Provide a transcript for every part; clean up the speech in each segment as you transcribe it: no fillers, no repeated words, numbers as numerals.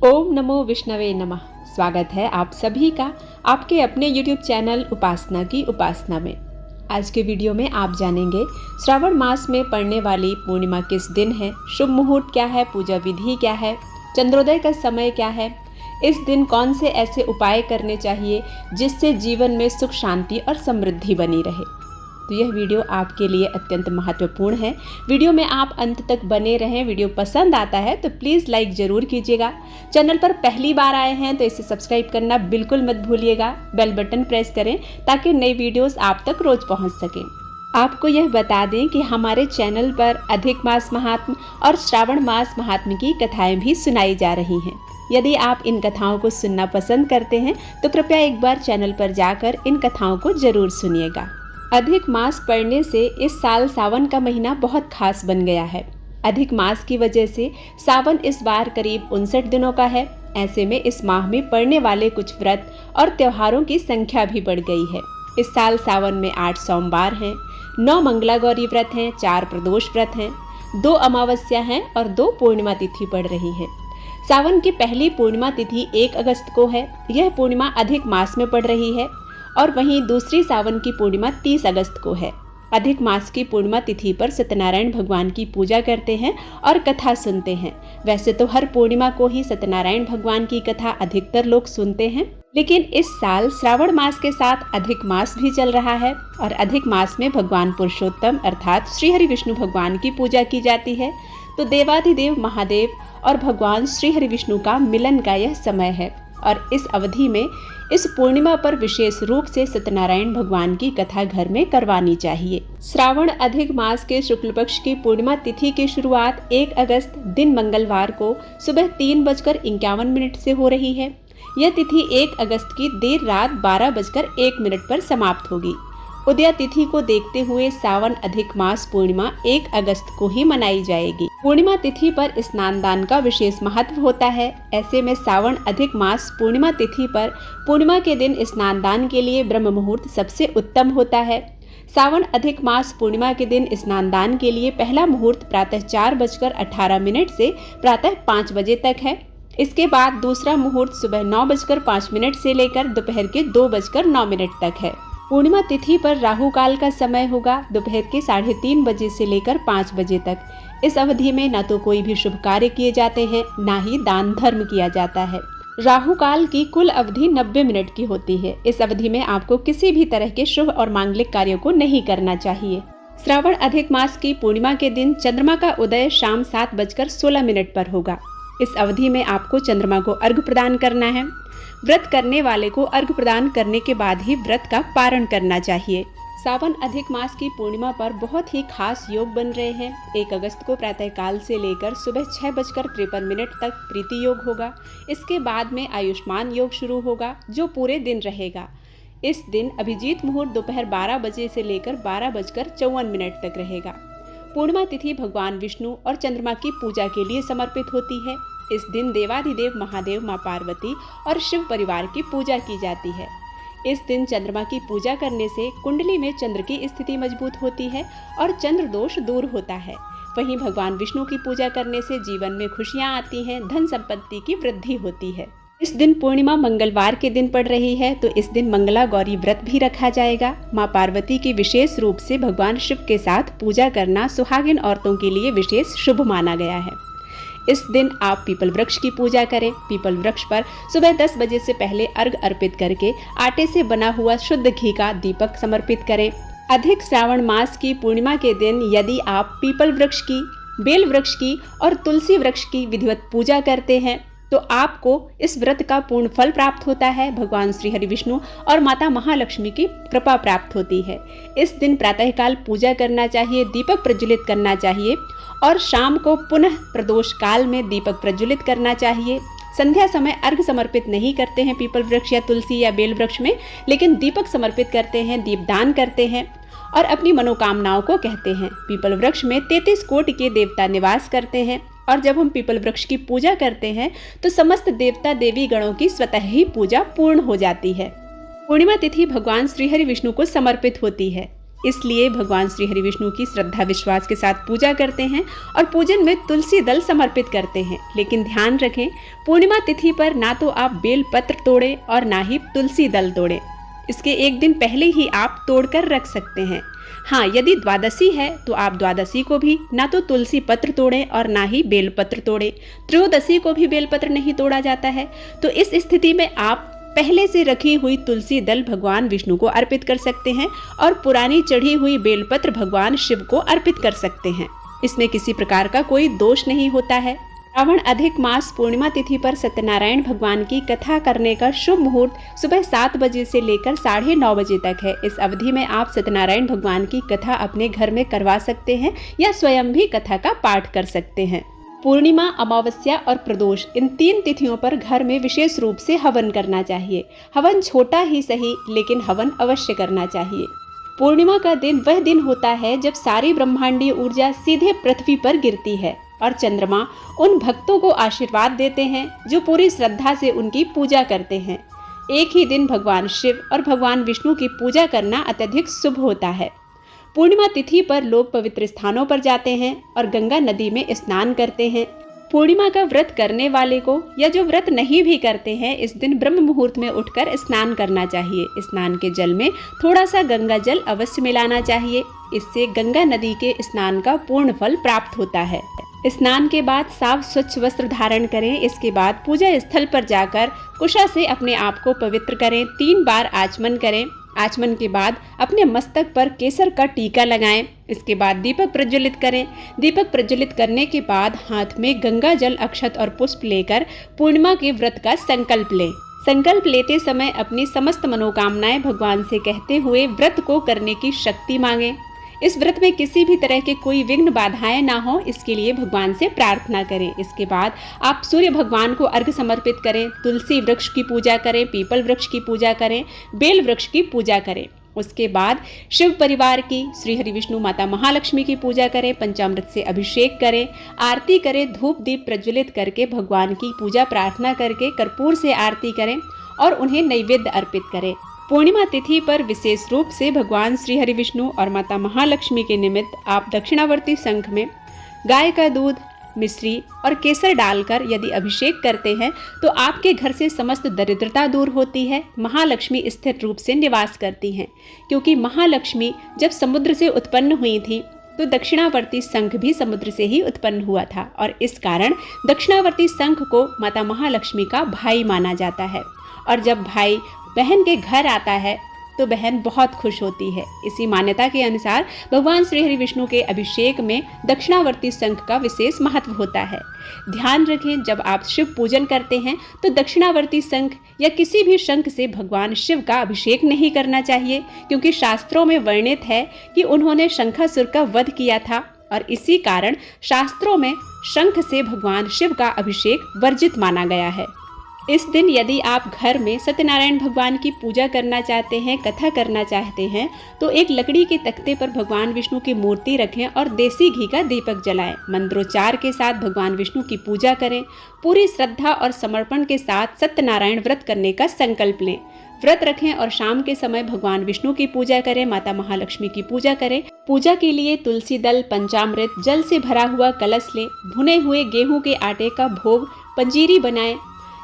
ओम नमो विष्णवे नमः। स्वागत है आप सभी का आपके अपने YouTube चैनल उपासना की उपासना में। आज के वीडियो में आप जानेंगे श्रावण मास में पड़ने वाली पूर्णिमा किस दिन है, शुभ मुहूर्त क्या है, पूजा विधि क्या है, चंद्रोदय का समय क्या है, इस दिन कौन से ऐसे उपाय करने चाहिए जिससे जीवन में सुख शांति और समृद्धि बनी रहे। तो यह वीडियो आपके लिए अत्यंत महत्वपूर्ण है। वीडियो में आप अंत तक बने रहें। वीडियो पसंद आता है तो प्लीज़ लाइक ज़रूर कीजिएगा। चैनल पर पहली बार आए हैं तो इसे सब्सक्राइब करना बिल्कुल मत भूलिएगा। बेल बटन प्रेस करें ताकि नई वीडियोस आप तक रोज पहुंच सकें। आपको यह बता दें कि हमारे चैनल पर अधिक मास महात्म्य और श्रावण मास महात्म्य की कथाएं भी सुनाई जा रही हैं। यदि आप इन कथाओं को सुनना पसंद करते हैं तो कृपया एक बार चैनल पर जाकर इन कथाओं को जरूर सुनिएगा। अधिक मास पड़ने से इस साल सावन का महीना बहुत खास बन गया है। अधिक मास की वजह से सावन इस बार करीब 59 दिनों का है। ऐसे में इस माह में पड़ने वाले कुछ व्रत और त्योहारों की संख्या भी बढ़ गई है। इस साल सावन में 8 सोमवार हैं, 9 मंगला गौरी व्रत हैं, 4 प्रदोष व्रत हैं, 2 अमावस्या हैं और 2 पूर्णिमा तिथि पड़ रही है। सावन की पहली पूर्णिमा तिथि 1 अगस्त को है। यह पूर्णिमा अधिक मास में पड़ रही है और वहीं दूसरी सावन की पूर्णिमा 30 अगस्त को है। अधिक मास की पूर्णिमा तिथि पर सत्यनारायण भगवान की पूजा करते हैं और कथा सुनते हैं। वैसे तो हर पूर्णिमा को ही सत्यनारायण भगवान की कथा अधिकतर लोग सुनते हैं, लेकिन इस साल श्रावण मास के साथ अधिक मास भी चल रहा है और अधिक मास में भगवान पुरुषोत्तम अर्थात श्री हरि विष्णु भगवान की पूजा की जाती है। तो देवाधिदेव महादेव और भगवान श्री हरि विष्णु का मिलन का यह समय है और इस अवधि में इस पूर्णिमा पर विशेष रूप से सत्यनारायण भगवान की कथा घर में करवानी चाहिए। श्रावण अधिक मास के शुक्ल पक्ष की पूर्णिमा तिथि की शुरुआत 1 अगस्त दिन मंगलवार को सुबह 3:51 से हो रही है। यह तिथि 1 अगस्त की देर रात 12:01 पर समाप्त होगी। उदया तिथि को देखते हुए सावन अधिक मास पूर्णिमा 1 अगस्त को ही मनाई जाएगी। पूर्णिमा तिथि पर स्नान दान का विशेष महत्व होता है। ऐसे में सावन अधिक मास पूर्णिमा तिथि पर पूर्णिमा के दिन स्नान दान के लिए ब्रह्म मुहूर्त सबसे उत्तम होता है। सावन अधिक मास पूर्णिमा के दिन स्नान दान के लिए पहला मुहूर्त प्रातः 4:18 से प्रातः 5 बजे तक है। इसके बाद दूसरा मुहूर्त सुबह 9:05 से लेकर दोपहर के 2:09 तक है। पूर्णिमा तिथि पर राहु काल का समय होगा दोपहर के 3:30 बजे से लेकर 5 बजे तक। इस अवधि में न तो कोई भी शुभ कार्य किए जाते हैं, न ही दान धर्म किया जाता है। राहु काल की कुल अवधि 90 मिनट की होती है। इस अवधि में आपको किसी भी तरह के शुभ और मांगलिक कार्यों को नहीं करना चाहिए। श्रावण अधिक मास की पूर्णिमा के दिन चंद्रमा का उदय शाम 7:16 पर होगा। इस अवधि में आपको चंद्रमा को अर्घ्य प्रदान करना है। व्रत करने वाले को अर्घ्य प्रदान करने के बाद ही व्रत का पारण करना चाहिए। सावन अधिक मास की पूर्णिमा पर बहुत ही खास योग बन रहे हैं। 1 अगस्त को प्रातः काल से लेकर सुबह 6:53 तक प्रीति योग होगा। इसके बाद में आयुष्मान योग शुरू होगा जो पूरे दिन रहेगा। इस दिन अभिजीत मुहूर्त दोपहर 12 बजे से लेकर 12:54 तक रहेगा। पूर्णिमा तिथि भगवान विष्णु और चंद्रमा की पूजा के लिए समर्पित होती है। इस दिन देवाधिदेव महादेव, माँ पार्वती और शिव परिवार की पूजा की जाती है। इस दिन चंद्रमा की पूजा करने से कुंडली में चंद्र की स्थिति मजबूत होती है और चंद्र दोष दूर होता है। वहीं भगवान विष्णु की पूजा करने से जीवन में खुशियाँ आती हैं, धन संपत्ति की वृद्धि होती है। इस दिन पूर्णिमा मंगलवार के दिन पड़ रही है तो इस दिन मंगला गौरी व्रत भी रखा जाएगा। माँ पार्वती की विशेष रूप से भगवान शिव के साथ पूजा करना सुहागिन औरतों के लिए विशेष शुभ माना गया है। इस दिन आप पीपल वृक्ष की पूजा करें। पीपल वृक्ष पर सुबह 10 बजे से पहले अर्घ अर्पित करके आटे से बना हुआ शुद्ध घी का दीपक समर्पित करें। अधिक श्रावण मास की पूर्णिमा के दिन यदि आप पीपल वृक्ष की, बेल वृक्ष की और तुलसी वृक्ष की विधिवत पूजा करते हैं तो आपको इस व्रत का पूर्ण फल प्राप्त होता है। भगवान श्री हरि विष्णु और माता महालक्ष्मी की कृपा प्राप्त होती है। इस दिन प्रातःकाल पूजा करना चाहिए, दीपक प्रज्वलित करना चाहिए और शाम को पुनः प्रदोष काल में दीपक प्रज्वलित करना चाहिए। संध्या समय अर्घ समर्पित नहीं करते हैं पीपल वृक्ष या तुलसी या बेल वृक्ष में, लेकिन दीपक समर्पित करते हैं, दीपदान करते हैं और अपनी मनोकामनाओं को कहते हैं। पीपल वृक्ष में 33 कोटि के देवता निवास करते हैं और जब हम पीपल वृक्ष की पूजा करते हैं तो समस्त देवता देवी गणों की स्वतः ही पूजा पूर्ण हो जाती है। पूर्णिमा तिथि भगवान श्री हरि विष्णु को समर्पित होती है। इसलिए भगवान श्री हरि विष्णु की श्रद्धा विश्वास के साथ पूजा करते हैं और पूजन में तुलसी दल समर्पित करते हैं। लेकिन ध्यान रखें, पूर्णिमा तिथि पर ना तो आप बेल पत्र तोड़ें और ना ही तुलसी दल तोड़ें। इसके एक दिन पहले ही आप तोड़कर रख सकते हैं। हाँ, यदि द्वादशी है तो आप द्वादशी को भी ना तो तुलसी पत्र तोड़ें और ना ही बेल पत्र तोड़ें। त्रयोदशी को भी बेल पत्र नहीं तोड़ा जाता है। तो इस स्थिति में आप पहले से रखी हुई तुलसी दल भगवान विष्णु को अर्पित कर सकते हैं और पुरानी चढ़ी हुई बेलपत्र भगवान शिव को अर्पित कर सकते हैं। इसमें किसी प्रकार का कोई दोष नहीं होता है। श्रावण अधिक मास पूर्णिमा तिथि पर सत्यनारायण भगवान की कथा करने का शुभ मुहूर्त सुबह 7 बजे से लेकर 9:30 बजे तक है। इस अवधि में आप सत्यनारायण भगवान की कथा अपने घर में करवा सकते हैं या स्वयं भी कथा का पाठ कर सकते हैं। पूर्णिमा, अमावस्या और प्रदोष, इन 3 तिथियों पर घर में विशेष रूप से हवन करना चाहिए। हवन छोटा ही सही, लेकिन हवन अवश्य करना चाहिए। पूर्णिमा का दिन वह दिन होता है जब सारी ब्रह्मांडीय ऊर्जा सीधे पृथ्वी पर गिरती है और चंद्रमा उन भक्तों को आशीर्वाद देते हैं जो पूरी श्रद्धा से उनकी पूजा करते हैं। एक ही दिन भगवान शिव और भगवान विष्णु की पूजा करना अत्यधिक शुभ होता है। पूर्णिमा तिथि पर लोग पवित्र स्थानों पर जाते हैं और गंगा नदी में स्नान करते हैं। पूर्णिमा का व्रत करने वाले को या जो व्रत नहीं भी करते हैं, इस दिन ब्रह्म मुहूर्त में उठकर स्नान करना चाहिए। स्नान के जल में थोड़ा सा गंगा जल अवश्य मिलाना चाहिए। इससे गंगा नदी के स्नान का पूर्ण फल प्राप्त होता है। स्नान के बाद साफ स्वच्छ वस्त्र धारण करें। इसके बाद पूजा स्थल पर जाकर कुशा से अपने आप को पवित्र करें। 3 बार आचमन करें। आचमन के बाद अपने मस्तक पर केसर का टीका लगाएं। इसके बाद दीपक प्रज्वलित करें। दीपक प्रज्वलित करने के बाद हाथ में गंगा जल, अक्षत और पुष्प लेकर पूर्णिमा के व्रत का संकल्प लें। संकल्प लेते समय अपनी समस्त मनोकामनाएं भगवान से कहते हुए व्रत को करने की शक्ति मांगें। इस व्रत में किसी भी तरह के कोई विघ्न बाधाएं ना हो, इसके लिए भगवान से प्रार्थना करें। इसके बाद आप सूर्य भगवान को अर्घ्य समर्पित करें, तुलसी वृक्ष की पूजा करें, पीपल वृक्ष की पूजा करें, बेल वृक्ष की पूजा करें। उसके बाद शिव परिवार की, श्री हरि विष्णु माता महालक्ष्मी की पूजा करें, पंचामृत से अभिषेक करें, आरती करें, धूप दीप प्रज्वलित करके भगवान की पूजा प्रार्थना करके कर्पूर से आरती करें और उन्हें नैवेद्य अर्पित करें। पूर्णिमा तिथि पर विशेष रूप से भगवान श्री हरि विष्णु और माता महालक्ष्मी के निमित्त आप दक्षिणावर्ती शंख में गाय का दूध, मिश्री और केसर डालकर यदि अभिषेक करते हैं तो आपके घर से समस्त दरिद्रता दूर होती है। महालक्ष्मी स्थिर रूप से निवास करती हैं, क्योंकि महालक्ष्मी जब समुद्र से उत्पन्न हुई थी तो दक्षिणावर्ती शंख भी समुद्र से ही उत्पन्न हुआ था और इस कारण दक्षिणावर्ती शंख को माता महालक्ष्मी का भाई माना जाता है। और जब भाई बहन के घर आता है तो बहन बहुत खुश होती है। इसी मान्यता के अनुसार भगवान श्री हरि विष्णु के अभिषेक में दक्षिणावर्ती शंख का विशेष महत्व होता है। ध्यान रखें, जब आप शिव पूजन करते हैं तो दक्षिणावर्ती शंख या किसी भी शंख से भगवान शिव का अभिषेक नहीं करना चाहिए, क्योंकि शास्त्रों में वर्णित है कि उन्होंने शंखासुर का वध किया था और इसी कारण शास्त्रों में शंख से भगवान शिव का अभिषेक वर्जित माना गया है। इस दिन यदि आप घर में सत्यनारायण भगवान की पूजा करना चाहते हैं, कथा करना चाहते हैं, तो एक लकड़ी के तख्ते पर भगवान विष्णु की मूर्ति रखें और देसी घी का दीपक जलाएं। मंत्रोच्चार के साथ भगवान विष्णु की पूजा करें। पूरी श्रद्धा और समर्पण के साथ सत्यनारायण व्रत करने का संकल्प लें। व्रत रखें और शाम के समय भगवान विष्णु की पूजा करें, माता महालक्ष्मी की पूजा करें। पूजा के लिए तुलसी दल, पंचामृत, जल से भरा हुआ कलश लें। भुने हुए गेहूं के आटे का भोग, पंजीरी बनाएं।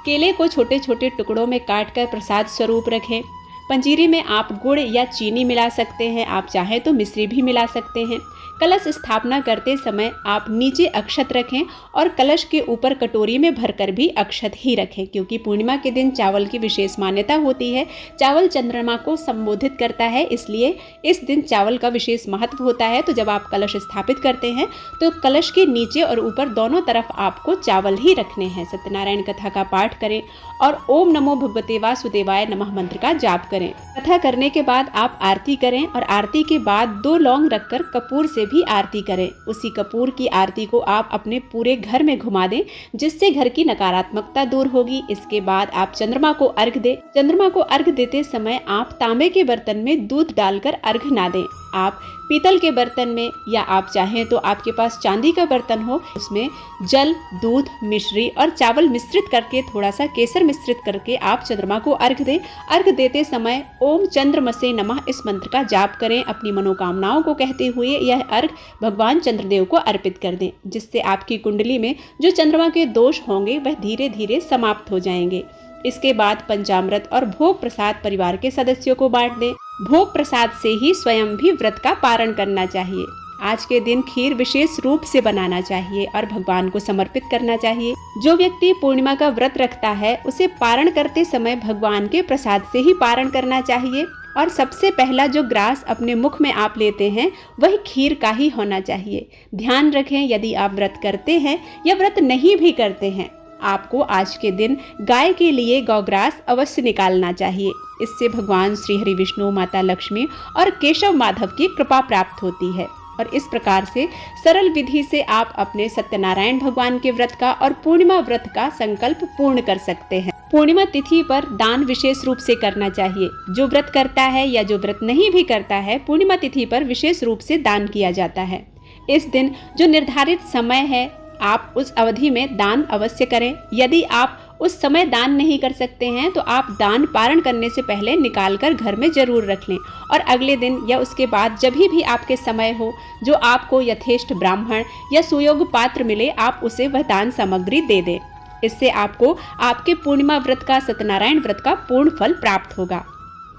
केले को छोटे छोटे टुकड़ों में काटकर प्रसाद स्वरूप रखें। पंजीरी में आप गुड़ या चीनी मिला सकते हैं, आप चाहें तो मिश्री भी मिला सकते हैं। कलश स्थापना करते समय आप नीचे अक्षत रखें और कलश के ऊपर कटोरी में भरकर भी अक्षत ही रखें, क्योंकि पूर्णिमा के दिन चावल की विशेष मान्यता होती है। चावल चंद्रमा को संबोधित करता है, इसलिए इस दिन चावल का विशेष महत्व होता है। तो जब आप कलश स्थापित करते हैं तो कलश के नीचे और ऊपर दोनों तरफ आपको चावल ही रखने हैं। सत्यनारायण कथा का पाठ करें और ओम नमो भगवते वासुदेवाय नमः मंत्र का जाप करें। कथा करने के बाद आप आरती करें और आरती के बाद 2 लौंग रखकर कपूर से भी आरती करें। उसी कपूर की आरती को आप अपने पूरे घर में घुमा दें, जिससे घर की नकारात्मकता दूर होगी। इसके बाद आप चंद्रमा को अर्घ दें। चंद्रमा को अर्घ देते समय आप तांबे के बर्तन में दूध डालकर अर्घ ना दें। आप पीतल के बर्तन में या आप चाहें तो आपके पास चांदी का बर्तन हो, उसमें जल, दूध, मिश्री और चावल मिश्रित करके थोड़ा सा केसर मिश्रित करके आप चंद्रमा को अर्घ दें। अर्घ देते समय ओम चंद्रमसे नमः इस मंत्र का जाप करें। अपनी मनोकामनाओं को कहते हुए यह अर्घ भगवान चंद्रदेव को अर्पित कर दें, जिससे आपकी कुंडली में जो चंद्रमा के दोष होंगे वह धीरे धीरे समाप्त हो जाएंगे। इसके बाद पंचामृत और भोग प्रसाद परिवार के सदस्यों को बांट दें। भोग प्रसाद से ही स्वयं भी व्रत का पारण करना चाहिए। आज के दिन खीर विशेष रूप से बनाना चाहिए और भगवान को समर्पित करना चाहिए। जो व्यक्ति पूर्णिमा का व्रत रखता है उसे पारण करते समय भगवान के प्रसाद से ही पारण करना चाहिए और सबसे पहला जो ग्रास अपने मुख में आप लेते हैं वह खीर का ही होना चाहिए। ध्यान रखें, यदि आप व्रत करते हैं या व्रत नहीं भी करते हैं, आपको आज के दिन गाय के लिए गौग्रास अवश्य निकालना चाहिए। इससे भगवान श्री हरि विष्णु, माता लक्ष्मी और केशव माधव की कृपा प्राप्त होती है। और इस प्रकार से सरल विधि से आप अपने सत्यनारायण भगवान के व्रत का और पूर्णिमा व्रत का संकल्प पूर्ण कर सकते हैं। पूर्णिमा तिथि पर दान विशेष रूप से करना चाहिए। जो व्रत करता है या जो व्रत नहीं भी करता है, पूर्णिमा तिथि पर विशेष रूप से दान किया जाता है। इस दिन जो निर्धारित समय है, आप उस अवधि में दान अवश्य करें। यदि आप उस समय दान नहीं कर सकते हैं तो आप दान पारण करने से पहले निकाल कर घर में जरूर रख लें और अगले दिन या उसके बाद जब भी आपके समय हो, जो आपको यथेष्ट ब्राह्मण या सुयोग्य पात्र मिले, आप उसे वह दान सामग्री दे दें। इससे आपको आपके पूर्णिमा व्रत का, सत्यनारायण व्रत का पूर्ण फल प्राप्त होगा।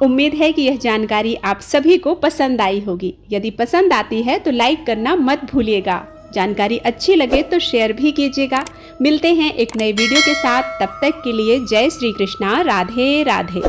उम्मीद है कि यह जानकारी आप सभी को पसंद आई होगी। यदि पसंद आती है तो लाइक करना मत भूलिएगा। जानकारी अच्छी लगे तो शेयर भी कीजिएगा। मिलते हैं एक नए वीडियो के साथ, तब तक के लिए जय श्री कृष्णा, राधे राधे।